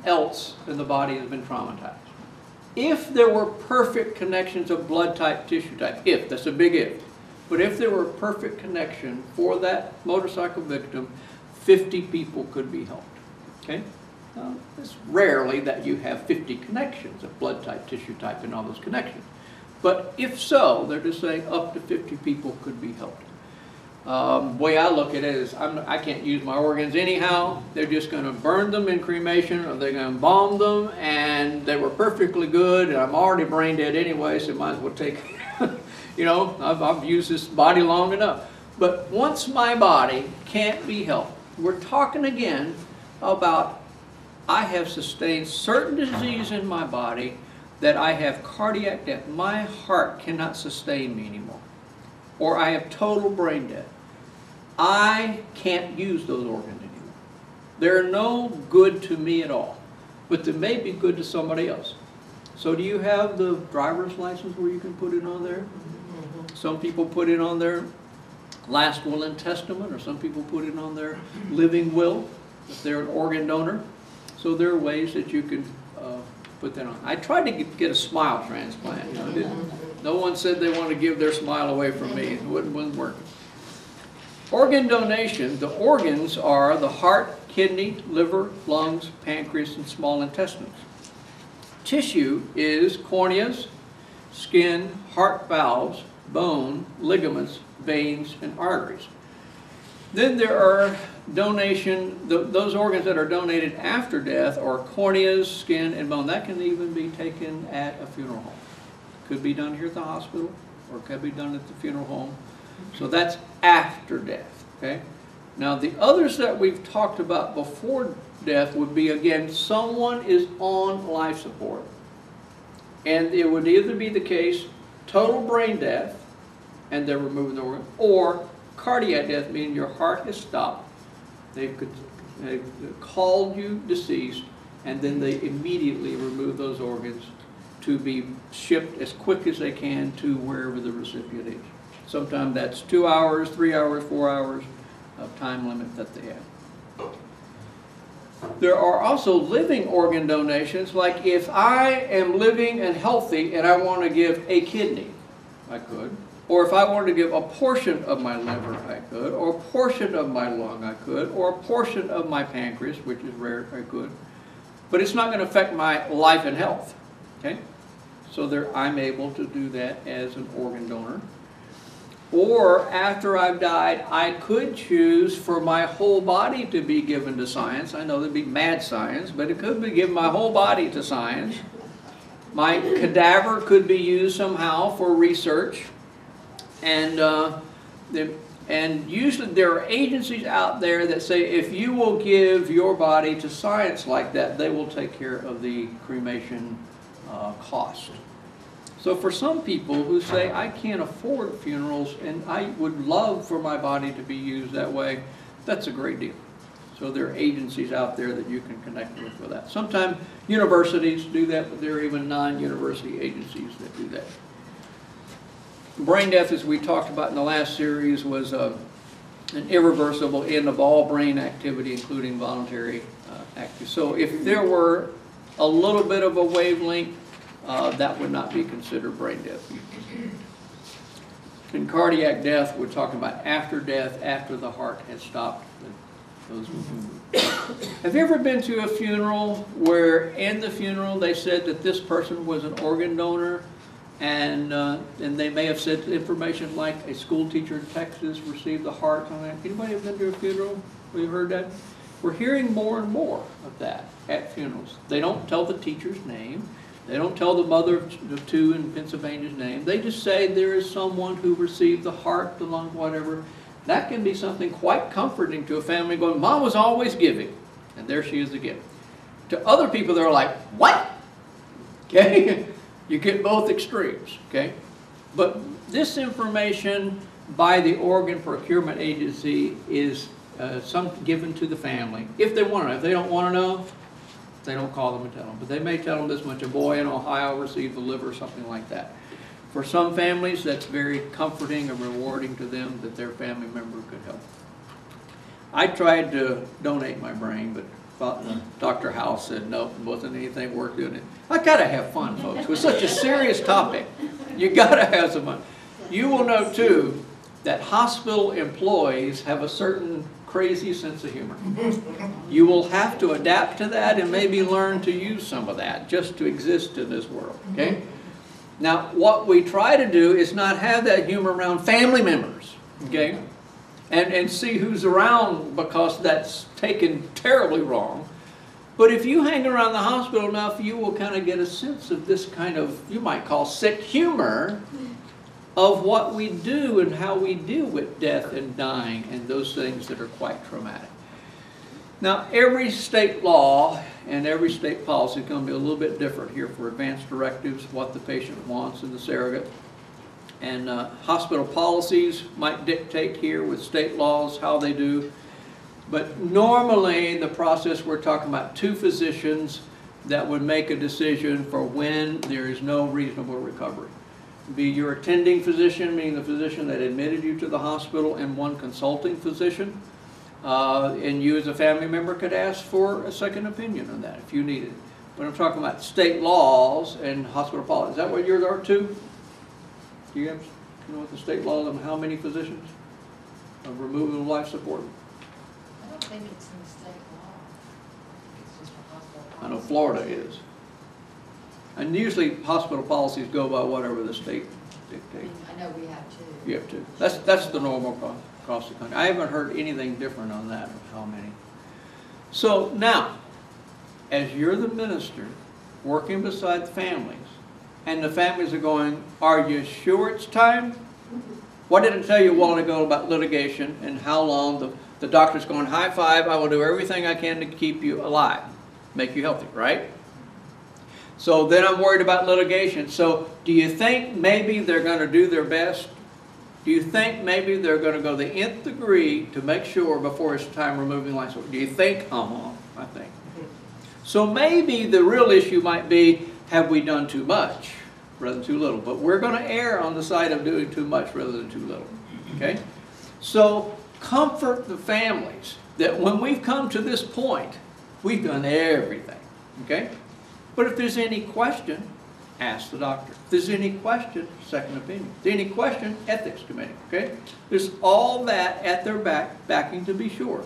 else in the body has been traumatized. If there were perfect connections of blood type, tissue type, if, that's a big if, but if there were a perfect connection for that motorcycle victim, 50 people could be helped, okay? Now, it's rarely that you have 50 connections of blood type, tissue type, and all those connections. But if so, they're just saying up to 50 people could be helped. The way I look at it is I can't use my organs anyhow. They're just going to burn them in cremation, or they're going to embalm them, and they were perfectly good, and I'm already brain dead anyway, so might as well take, you know, I've used this body long enough. But once my body can't be helped, we're talking again about I have sustained certain disease in my body that I have cardiac death. My heart cannot sustain me anymore. Or I have total brain death. I can't use those organs anymore. They're no good to me at all, but they may be good to somebody else. So do you have the driver's license where you can put it on there? Some people put it on their last will and testament, or some people put it on their living will if they're an organ donor. So there are ways that you can put that on. I tried to get a smile transplant. You know, no one said they want to give their smile away from me. It wasn't working. Organ donation, the organs are the heart, kidney, liver, lungs, pancreas, and small intestines. Tissue is corneas, skin, heart valves, bone, ligaments, veins, and arteries. Then there are those organs that are donated after death are corneas, skin, and bone. That can even be taken at a funeral home. Could be done here at the hospital, or could be done at the funeral home. So that's after death, okay? Now the others that we've talked about before death would be, again, someone is on life support, and it would either be the case total brain death, and they're removing the organ, or cardiac death, meaning your heart has stopped. They've called you deceased, and then they immediately remove those organs to be shipped as quick as they can to wherever the recipient is. Sometimes that's 2 hours, 3 hours, 4 hours of time limit that they have. There are also living organ donations, like if I am living and healthy and I want to give a kidney, I could. Or if I wanted to give a portion of my liver, I could. Or a portion of my lung, I could. Or a portion of my pancreas, which is rare, I could. But it's not going to affect my life and health. Okay? So I'm able to do that as an organ donor. Or after I've died, I could choose for my whole body to be given to science. I know that'd be mad science, but it could be given my whole body to science. My cadaver could be used somehow for research. And usually there are agencies out there that say if you will give your body to science like that, they will take care of the cremation cost. So for some people who say, I can't afford funerals and I would love for my body to be used that way, that's a great deal. So there are agencies out there that you can connect with for that. Sometimes universities do that, but there are even non-university agencies that do that. Brain death, as we talked about in the last series, was an irreversible end of all brain activity, including voluntary activity. So if there were a little bit of a wavelength, that would not be considered brain death. In cardiac death, we're talking about after death, after the heart has stopped. Those Have you ever been to a funeral where in the funeral they said that this person was an organ donor, and they may have said information like a school teacher in Texas received the heart? Anybody have been to a funeral? Have you heard that? We're hearing more and more of that at funerals. They don't tell the teacher's name. They don't tell the mother of two in Pennsylvania's name. They just say there is someone who received the heart, the lung, whatever. That can be something quite comforting to a family going, Mom was always giving, and there she is again. To other people, they're like, what? Okay? You get both extremes, okay? But this information by the organ procurement agency is given to the family if they want to know. If they don't want to know, they don't call them and tell them. But they may tell them this much: a boy in Ohio received the liver, or something like that. For some families, that's very comforting and rewarding to them that their family member could help. I tried to donate my brain, but Dr. House said, nope, wasn't anything worth doing it. I gotta have fun, folks. With such a serious topic, you gotta have some fun. You will know, too, that hospital employees have a certain crazy sense of humor. You will have to adapt to that and maybe learn to use some of that just to exist in this world, okay? Now, what we try to do is not have that humor around family members, okay? And see who's around, because that's taken terribly wrong. But if you hang around the hospital enough, you will kind of get a sense of this kind of, you might call sick humor of what we do and how we deal with death and dying and those things that are quite traumatic. Now, every state law and every state policy is going to be a little bit different here for advanced directives, what the patient wants in the surrogate. And hospital policies might dictate here with state laws how they do. But normally, the process, we're talking about 2 physicians that would make a decision for when there is no reasonable recovery. Be your attending physician, meaning the physician that admitted you to the hospital, and 1 consulting physician. And you as a family member could ask for a second opinion on that if you need it. But I'm talking about state laws and hospital policy. Is that what yours are too? Do you know what the state laws and how many physicians of removal of life support? I don't think it's in the state law. It's just a hospital policy. I know Florida is. And usually hospital policies go by whatever the state dictates. I know we have 2. You have to. That's the normal across the country. I haven't heard anything different on that, of how many. So now, as you're the minister working beside the families, and the families are going, are you sure it's time? What did I tell you a while ago about litigation and how long the doctor's going, high five, I will do everything I can to keep you alive, make you healthy, right? So then I'm worried about litigation. So do you think maybe they're going to do their best? Do you think maybe they're going to go the nth degree to make sure before it's time removing life support? Do you think? I think. So maybe the real issue might be, have we done too much rather than too little? But we're going to err on the side of doing too much rather than too little. Okay? So comfort the families that when we've come to this point, we've done everything. Okay? But if there's any question, ask the doctor. If there's any question, second opinion. If there's any question, ethics committee. Okay? There's all that at their backing to be sure.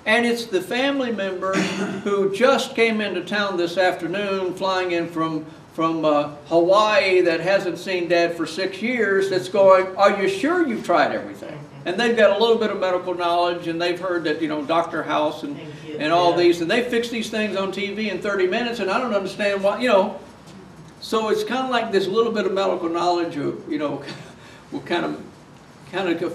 And it's the family member who just came into town this afternoon, flying in from Hawaii, that hasn't seen Dad for 6 years, that's going, are you sure you've tried everything? And they've got a little bit of medical knowledge, and they've heard that, you know, Dr. House and all these, and they fix these things on TV in 30 minutes, and I don't understand why, you know. So it's kind of like this little bit of medical knowledge of, you know, will kind of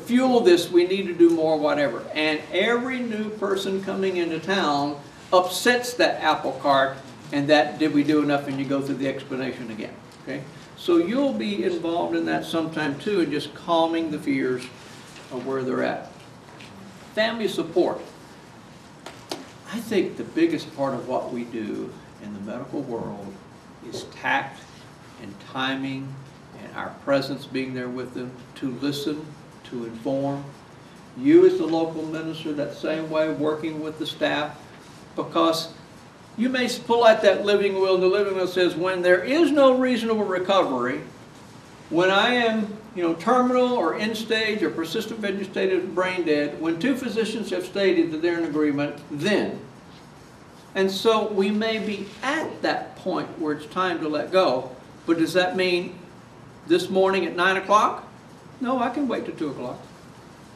fuel this, we need to do more, whatever. And every new person coming into town upsets that apple cart, and that, did we do enough, and you go through the explanation again. Okay? So you'll be involved in that sometime too, and just calming the fears of where they're at. Family support. I think the biggest part of what we do in the medical world is tact and timing and our presence being there with them to listen, to inform. You as the local minister, that same way, working with the staff, because you may pull out that living will, and the living will says, when there is no reasonable recovery, when I am, you know, terminal or end stage or persistent vegetative brain dead, when 2 physicians have stated that they're in agreement, then. And so we may be at that point where it's time to let go, but does that mean this morning at 9 o'clock? No, I can wait till 2 o'clock.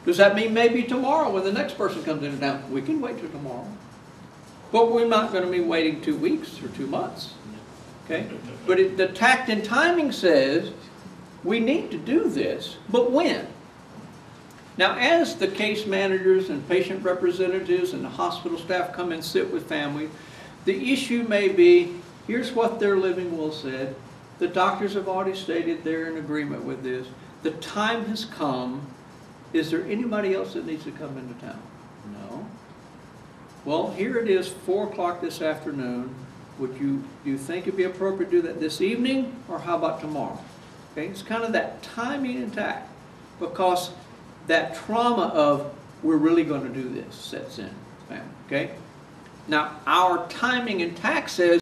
Does that mean maybe tomorrow when the next person comes into town? We can wait till tomorrow. But we're not going to be waiting 2 weeks or 2 months. Okay? But the tact and timing says we need to do this, but when? Now, as the case managers and patient representatives and the hospital staff come and sit with families, the issue may be, here's what their living will said. The doctors have already stated they're in agreement with this. The time has come. Is there anybody else that needs to come into town? No. Well, here it is, 4 o'clock this afternoon. Would you think it'd be appropriate to do that this evening, or how about tomorrow? Okay, it's kind of that timing and tact, because that trauma of we're really going to do this sets in. Okay? Now, our timing and tax says